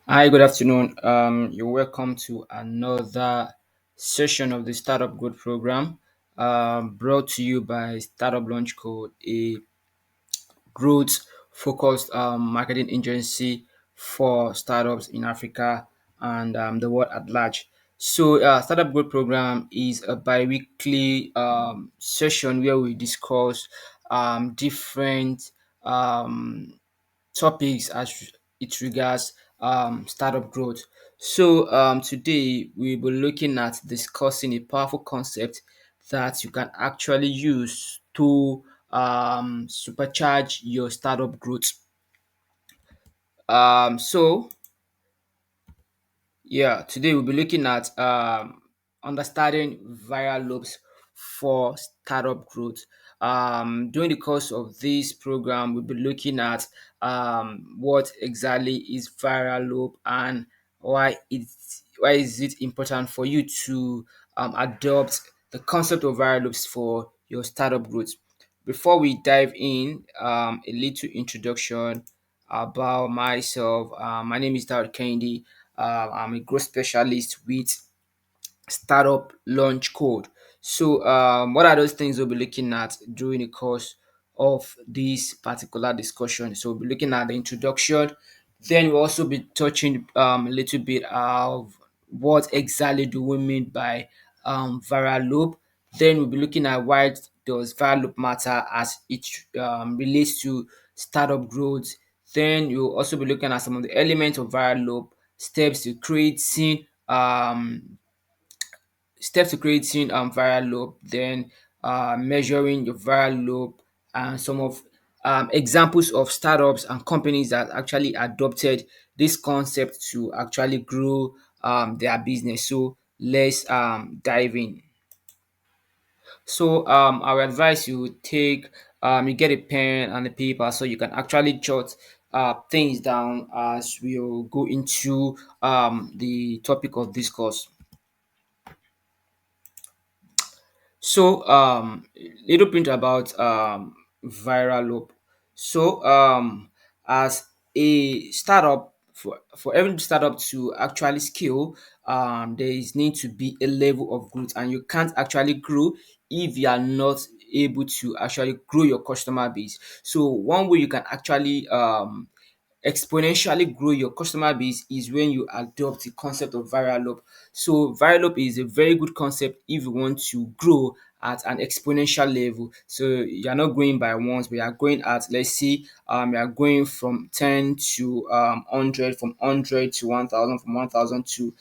Hi, good afternoon. You're welcome to another session of the Startup Growth Program, brought to you by Startup Launch Code, a growth focused marketing agency for startups in Africa and the world at large. So, Startup Growth Program is a bi weekly session where we discuss different um, topics as it regards startup growth. So today we'll be looking at discussing a powerful concept that you can actually use to supercharge your startup growth. So yeah, today we'll be looking at understanding viral loops for startup growth. During the course of this program, we'll be looking at what exactly is viral loop and why is it important for you to adopt the concept of viral loops for your startup growth. Before we dive in, a little introduction about myself. My name is Dawud Kendi. I'm a growth specialist with Startup Launch Code. So, what are those things we'll be looking at during the course of this particular discussion? So, we'll be looking at the introduction. Then we'll also be touching a little bit of what exactly do we mean by viral loop. Then we'll be looking at why does viral loop matter as it relates to startup growth. Then you'll also be looking at some of the elements of viral loop, steps to creating viral loop, then measuring your viral loop, and some of examples of startups and companies that actually adopted this concept to actually grow their business. So let's dive in. So I would advise you take you get a pen and a paper so you can actually jot things down as we'll go into the topic of discourse. So, little bit about viral loop. So, as a startup, for every startup to actually scale, there is need to be a level of growth, and you can't actually grow if you are not able to actually grow your customer base. So, one way you can actually exponentially grow your customer base is when you adopt the concept of viral loop. So viral loop is a very good concept if you want to grow at an exponential level. So you're not going by ones, but you're going at, let's say you're going from 10 to 100, from 100 to 1000, from 1000 to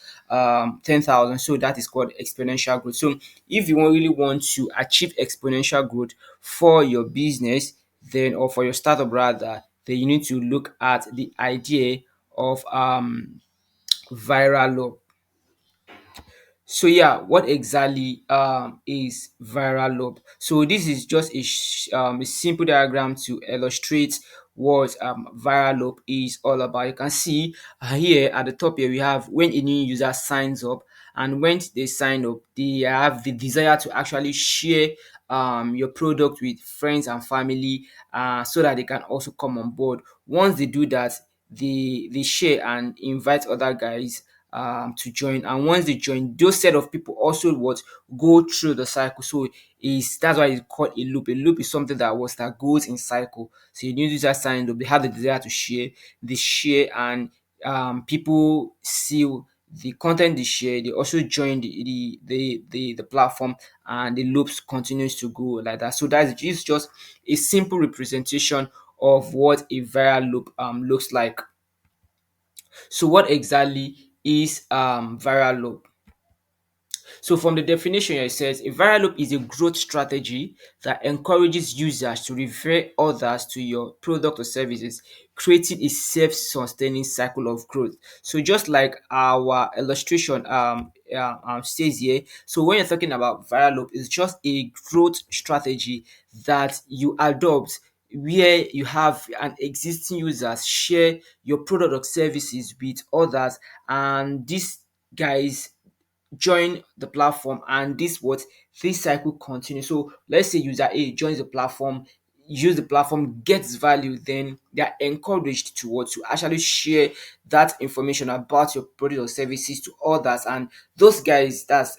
10,000. So that is called exponential growth. So if you really want to achieve exponential growth for your business, then, or for your startup rather, then you need to look at the idea of viral loop. So yeah, what exactly is viral loop? So this is just a simple diagram to illustrate what viral loop is all about. You can see here at the top here we have when a new user signs up, and when they sign up, they have the desire to actually share your product with friends and family, so that they can also come on board. Once they do that, they share and invite other guys to join, and once they join, those set of people also what go through the cycle. So is that's why it's called a loop. A loop is something that goes in cycle. So you need to sign up, they have the desire to share, they share, and people see the content they share, they also join the platform, and the loops continues to go like that. So that is just a simple representation of what a viral loop looks like. So what exactly is viral loop? So from the definition here, it says a viral loop is a growth strategy that encourages users to refer others to your product or services, creating a self-sustaining cycle of growth. So just like our illustration says here, so when you're talking about viral loop, it's just a growth strategy that you adopt where you have an existing users share your product or services with others, and these guys join the platform, and this cycle continues. So let's say user A joins the platform, use the platform gets value, then they are encouraged to actually share that information about your product or services to others. And those guys, that's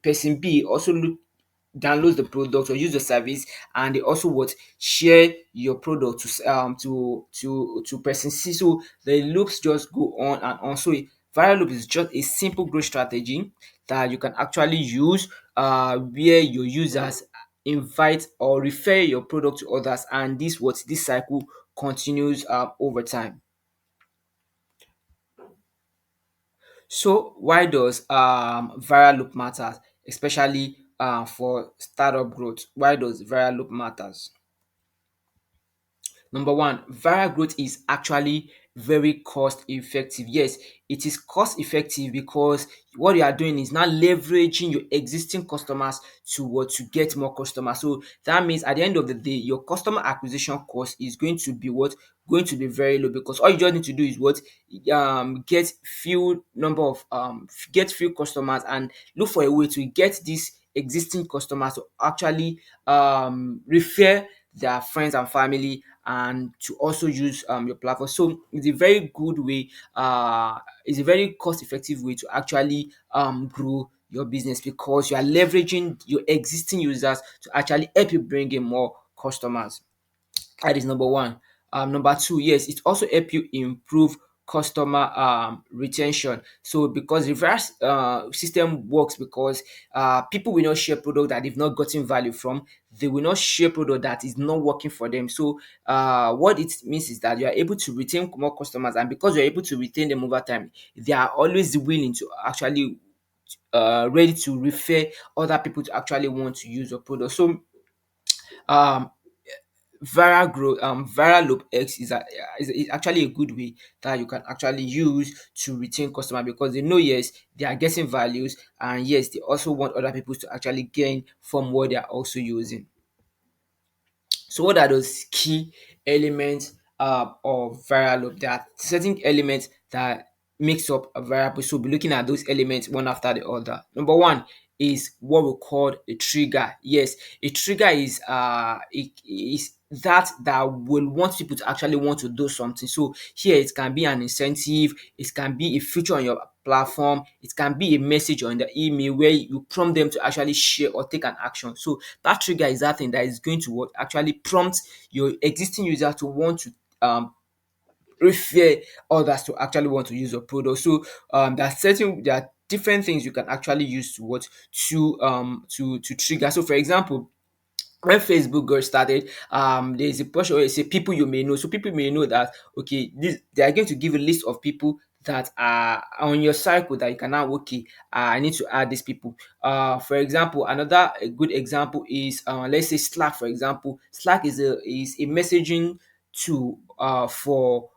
person B, also download the product or use the service, and they also would share your product to person C. So the loops just go on and on. So viral loop is just a simple growth strategy that you can actually use, where your users invite or refer your product to others, and this cycle continues over time. So why does viral loop matter, especially for startup growth? Why does viral loop matters? Number one, viral growth is actually very cost effective. Yes, it is cost effective because what you are doing is now leveraging your existing customers to get more customers. So that means at the end of the day, your customer acquisition cost is going to be what going to be very low, because all you just need to do is what get few number of get few customers and look for a way to get these existing customers to actually refer their friends and family, and to also use your platform. So it's a very good way, it's a very cost effective way to actually grow your business, because you are leveraging your existing users to actually help you bring in more customers. That is number one. Number two, yes, it also help you improve customer retention. So because reverse system works, because people will not share product that they've not gotten value from. They will not share product that is not working for them. So what it means is that you are able to retain more customers, and because you're able to retain them over time, they are always willing to actually ready to refer other people to actually want to use your product. So um viral loop X is actually a good way that you can actually use to retain customer, because they know, yes, they are getting values, and yes, they also want other people to actually gain from what they are also using. So what are those key elements of viral loop? There are certain elements that makes up a variable. So we'll be looking at those elements one after the other. Number one is what we call a trigger. Yes, a trigger is that will want people to actually want to do something. So here it can be an incentive, it can be a feature on your platform, it can be a message on the email where you prompt them to actually share or take an action. So that trigger is that thing that is going to what actually prompt your existing user to want to refer others to actually want to use your product. So there are different things you can actually use to what to trigger. So for example, when Facebook got started, there's a portion where you say people you may know. So people may know that okay, this they are going to give a list of people that are on your cycle that you can now okay, I need to add these people. For example, another a good example is let's say Slack. For example, Slack is a messaging tool for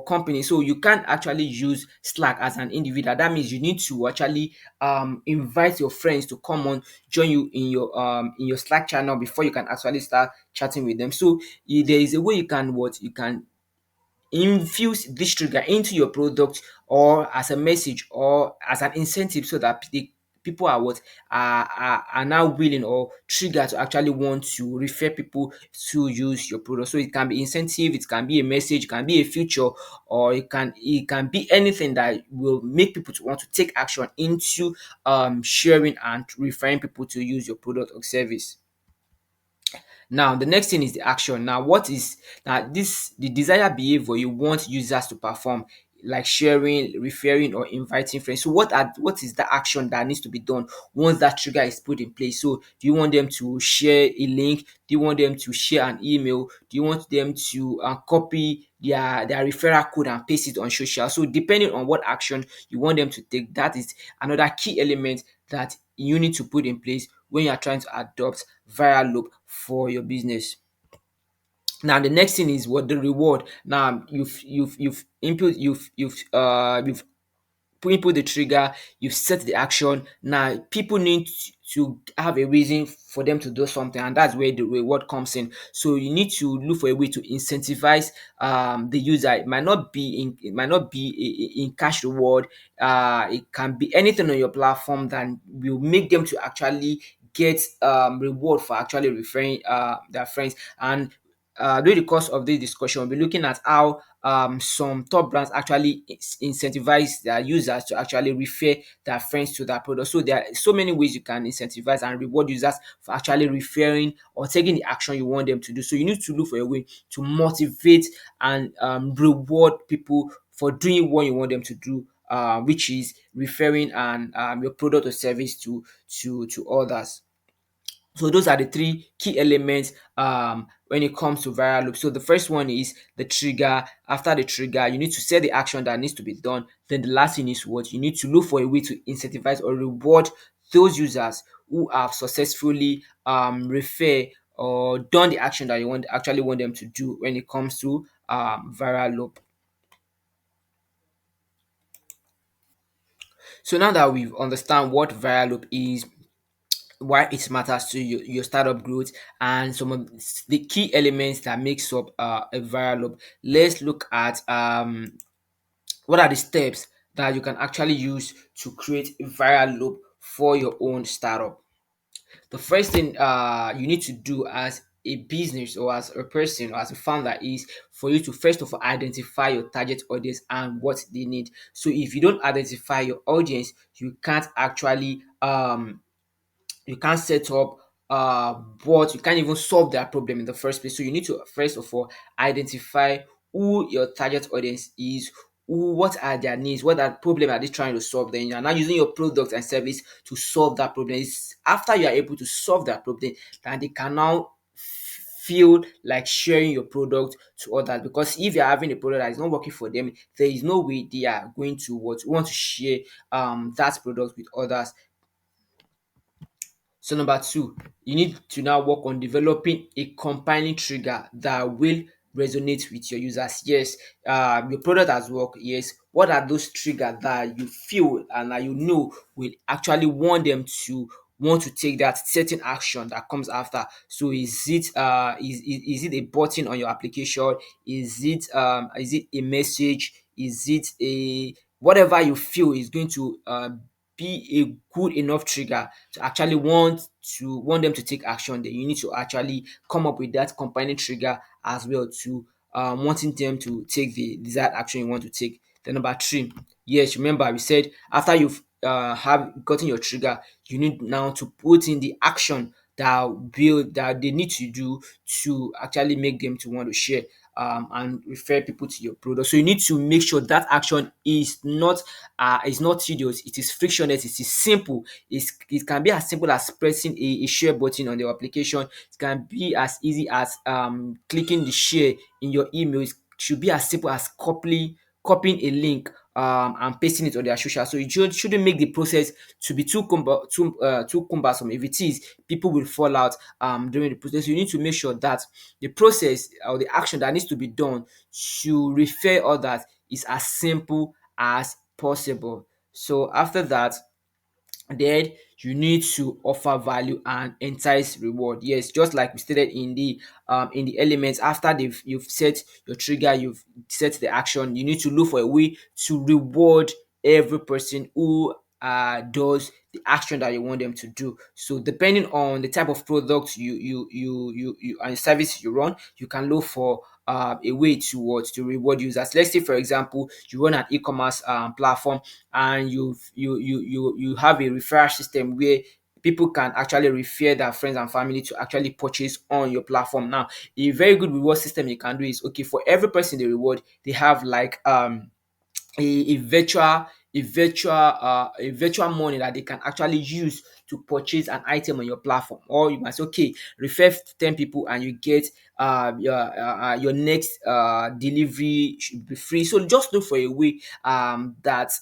companies. So you can't actually use Slack as an individual. That means you need to actually invite your friends to come on, join you in your Slack channel before you can actually start chatting with them. So there is a way you can what you can infuse this trigger into your product, or as a message or as an incentive, so that the people are what are now willing or triggered to actually want to refer people to use your product. So it can be incentive, it can be a message, it can be a feature, or it can be anything that will make people to want to take action into sharing and referring people to use your product or service. Now, the next thing is the action. Now, what is now this the desired behavior you want users to perform, like sharing, referring, or inviting friends. So, what is the action that needs to be done once that trigger is put in place? So, do you want them to share a link? Do you want them to share an email? Do you want them to copy their referral code and paste it on social? So, depending on what action you want them to take, that is another key element that you need to put in place when you are trying to adopt viral loop for your business. Now the next thing is what the reward. Now you've input the trigger, you've set the action. Now people need to have a reason for them to do something, and that's where the reward comes in. So you need to look for a way to incentivize the user. It might not be in cash reward. It can be anything on your platform that will make them to actually get reward for actually referring their friends. And during the course of this discussion, we'll be looking at how some top brands actually incentivize their users to actually refer their friends to their product. So there are so many ways you can incentivize and reward users for actually referring or taking the action you want them to do. So you need to look for a way to motivate and reward people for doing what you want them to do, which is referring and your product or service to others. So those are the three key elements when it comes to viral loop. So the first one is the trigger. After the trigger, you need to set the action that needs to be done. Then the last thing is what you need to look for a way to incentivize or reward those users who have successfully refer or done the action that you want them to do when it comes to viral loop. So now that we've understand what viral loop is, why it matters to your startup growth, and some of the key elements that makes up a viral loop, let's look at what are the steps that you can actually use to create a viral loop for your own startup. The first thing you need to do as a business or as a person or as a founder is for you to first of all identify your target audience and what they need. So if you don't identify your audience, you can't actually you can't set up but you can't even solve their problem in the first place. So you need to first of all identify who your target audience is, what are their needs, what are problem are they trying to solve. Then you're now using your product and service to solve that problem. It's after you are able to solve that problem that they can now feel like sharing your product to others, because if you're having a product that is not working for them, there is no way they are going to want to share that product with others. So number two, you need to now work on developing a compelling trigger that will resonate with your users. Yes, your product has worked. Yes, what are those triggers that you feel and that you know will actually want them to want to take that certain action that comes after? So is it a button on your application? Is it a message? Is it a whatever you feel is going to be a good enough trigger to actually want them to take action? Then you need to actually come up with that combining trigger as well to wanting them to take the desired action you want to take. Then number three, yes, remember we said after you've have gotten your trigger, you need now to put in the action that they need to do to actually make them to want to share and refer people to your product. So you need to make sure that action is not tedious, it is frictionless, it is simple. It can be as simple as pressing a share button on your application. It can be as easy as clicking the share in your email. It should be as simple as copying a link and pasting it on their social. So shouldn't make the process to be too cumbersome. If it is, people will fall out during the process. You need to make sure that the process or the action that needs to be done to refer others is as simple as possible. So after that, then you need to offer value and entice reward. Yes, just like we stated in the elements, after you've set your trigger, you've set the action, you need to look for a way to reward every person who does the action that you want them to do. So depending on the type of product you and service you run, you can look for a way to reward users. Let's say, for example, you run an e-commerce platform and you have a referral system where people can actually refer their friends and family to actually purchase on your platform. Now, a very good reward system you can do is, okay, for every person they reward, they have like a virtual a virtual money that they can actually use to purchase an item on your platform. Or you might say, okay, refer 10 people and you get your next delivery should be free. So just look for a way that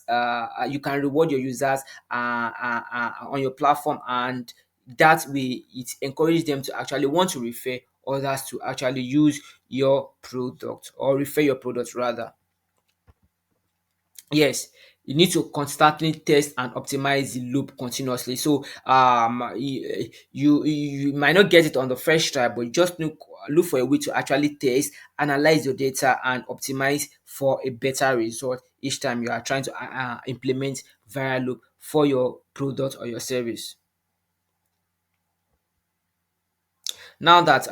you can reward your users on your platform, and that way it encourages them to actually want to refer others to actually use your product or refer your product rather. Yes, you need to constantly test and optimize the loop continuously. So you might not get it on the first try, but just look for a way to actually test, analyze your data, and optimize for a better result each time you are trying to implement viral loop for your product or your service. Now that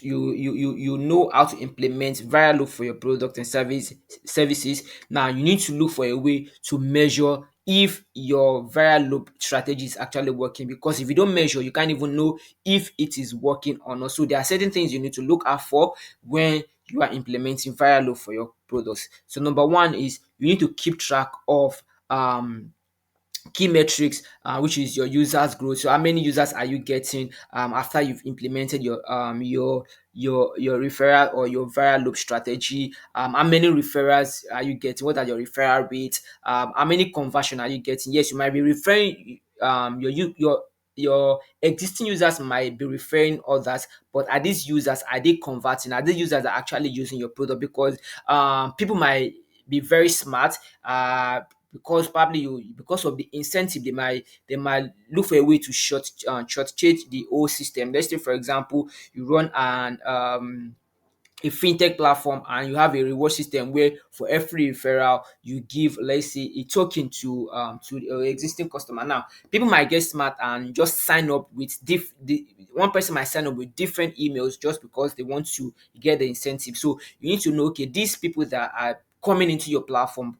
you know how to implement viral loop for your product and services, now you need to look for a way to measure if your viral loop strategy is actually working, because if you don't measure, you can't even know if it is working or not. So there are certain things you need to look out for when you are implementing viral loop for your products. So number one is you need to keep track of key metrics, which is your users growth. So how many users are you getting after you've implemented your referral or your viral loop strategy? How many referrals are you getting? What are your referral rates? How many conversion are you getting? Yes, you might be referring your existing users might be referring others, but are these users, are they converting? Are these users are actually using your product? Because people might be very smart, because probably because of the incentive, they might look for a way to shortchange the whole system. Let's say, for example, you run a fintech platform and you have a reward system where for every referral you give, let's say, a token to the existing customer. Now people might get smart and just sign up with one person might sign up with different emails just because they want to get the incentive. So you need to know, okay, these people that are coming into your platform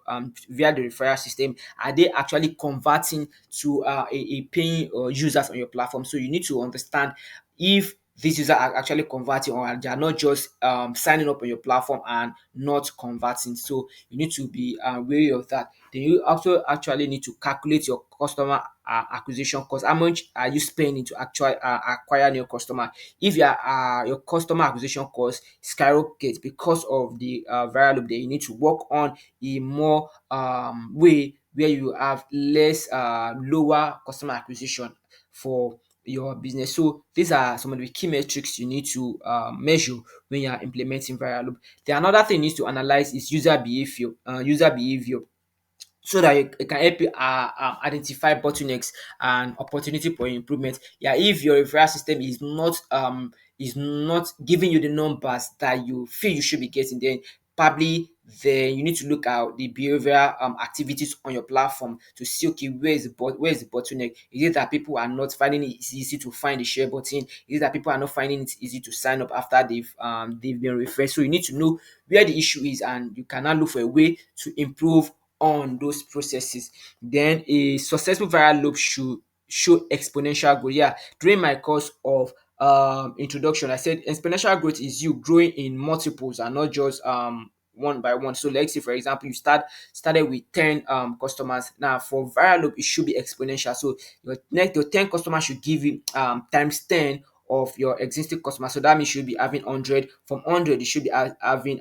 via the referral system, are they actually converting to a paying users on your platform? So you need to understand if these users are actually converting or they are not just signing up on your platform and not converting. So you need to be wary of that. Then you also actually need to calculate your customer acquisition cost. How much are you spending to actually acquire new customer? If your customer acquisition cost skyrockets because of the viral loop, then you need to work on a more way where you have less lower customer acquisition for your business. So these are some of the key metrics you need to measure when you are implementing viral loop. The another thing you need to analyze is user behavior. So that it can help you identify bottlenecks and opportunity for improvement. Yeah, if your referral system is not giving you the numbers that you feel you should be getting, then you need to look at the behavioral activities on your platform to see, okay, where is the bottleneck? Is it that people are not finding it easy to find the share button? Is it that people are not finding it easy to sign up after they've been referred? So you need to know where the issue is, and you can now look for a way to improve on those processes. Then a successful viral loop should show exponential growth. Yeah, during my course of introduction, I said exponential growth is you growing in multiples and not just one by one. So let's say, for example, you started with 10 customers. Now for viral loop, it should be exponential. So your 10 customers should give you times 10 of your existing customers. So that means you should be having 100. From 100, you should be having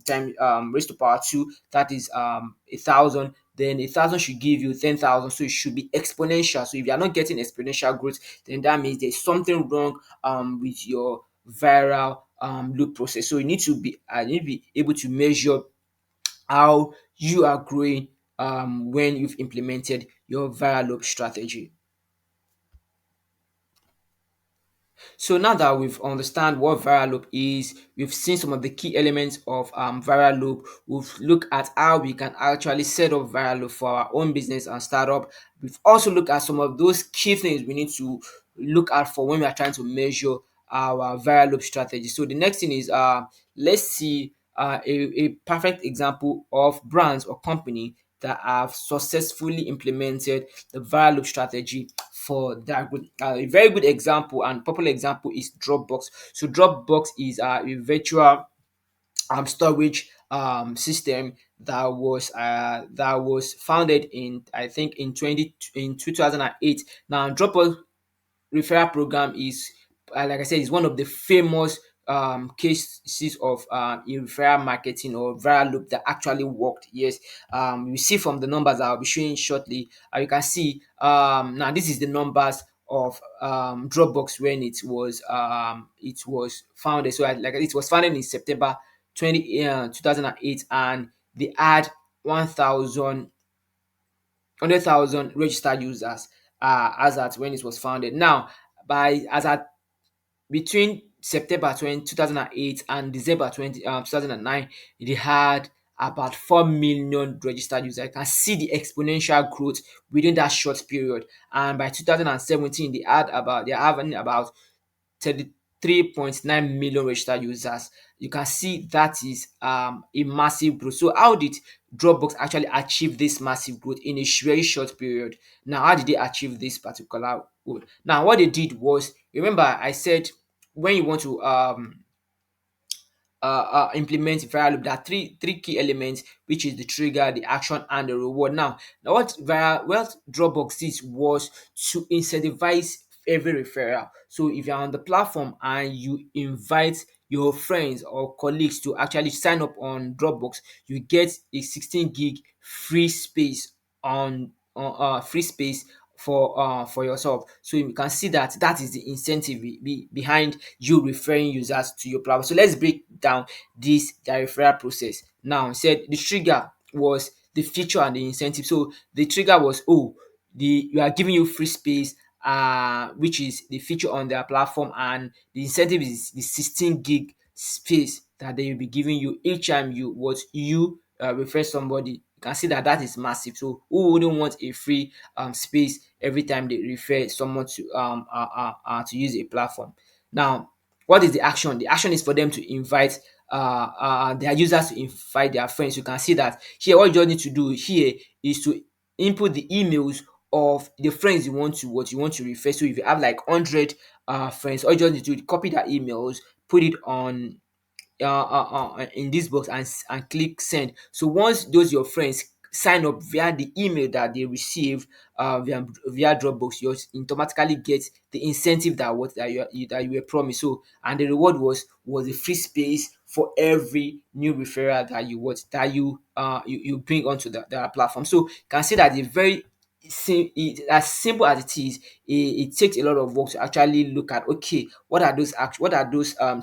time raised to power 2. That is 1,000. Then 1,000 should give you 10,000. So it should be exponential. So if you are not getting exponential growth, then that means there's something wrong with your viral loop process. So you need to be able to measure how you are growing when you've implemented your viral loop strategy. So now that we've understand what viral loop is, we've seen some of the key elements of viral loop. We've looked at how we can actually set up viral loop for our own business and startup. We've also looked at some of those key things we need to look out for when we are trying to measure our viral loop strategy. So the next thing is let's see a perfect example of brands or company that have successfully implemented the viral loop strategy for that good. A very good example and popular example is Dropbox. So Dropbox is a virtual storage system that was founded in, I think, in 2008. Now Dropbox referral program is, like I said, is one of the famous cases of referral marketing or viral loop that actually worked. Yes, you see from the numbers I'll be showing shortly. You can see now this is the numbers of Dropbox when it was founded. So like it was founded in September 2008, and they had 100,000 registered users as at when it was founded. Now, by as at between September 2008 and December 2009, they had about 4 million registered users. You can see the exponential growth within that short period. And by 2017, they are having about 3.9 million registered users. You can see that is a massive growth. So how did Dropbox actually achieve this massive growth in a very short period? Now, how did they achieve this particular growth? Now, what they did was, remember I said when you want to implement viral loop, there are three key elements, which is the trigger, the action, and the reward. Now what Dropbox did was to incentivize every referral. So if you're on the platform and you invite your friends or colleagues to actually sign up on Dropbox, you get a 16 gig free space on free space for yourself. So you can see that that is the incentive behind you referring users to your platform. So let's break down this the referral process. Now, said the trigger was the feature and the incentive. So the trigger was, oh, the you are giving you free space, which is the feature on their platform, and the incentive is the 16 gig space that they will be giving you each time you refer somebody. You can see that that is massive. So who wouldn't want a free space every time they refer someone to use a platform? Now, what is the action? The action is for them to invite their users to invite their friends. You can see that here. What you just need to do here is to input the emails of the friends you want to what you want to refer. So if you have like 100 friends, all you just need to do is copy their emails, put it on in this box, and click send. So once those your friends sign up via the email that they receive via Dropbox, you automatically get the incentive that you were promised. So and the reward was a free space for every new referral that you bring onto the platform. So you can see that the very as simple as it is, it takes a lot of work to actually look at, okay, what are those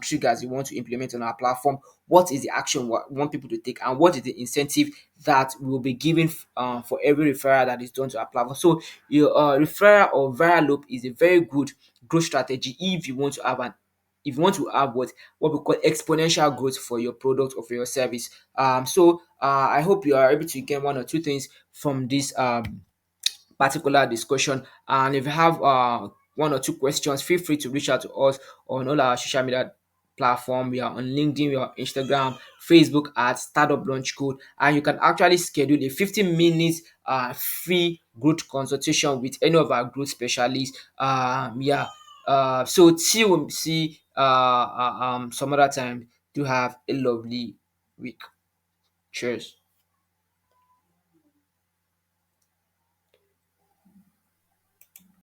triggers you want to implement on our platform, what is the action we want people to take, and what is the incentive that we'll be giving for every referral that is done to our platform. So your referral or viral loop is a very good growth strategy if you want to have what we call exponential growth for your product or for your service. So I hope you are able to get one or two things from this particular discussion. And if you have one or two questions, feel free to reach out to us on all our social media platform. We are on LinkedIn, we are on Instagram, Facebook at Startup Launch Code, and you can actually schedule a 15 minutes free growth consultation with any of our growth specialists. Yeah. So till we see some other time. Do have a lovely week. Cheers.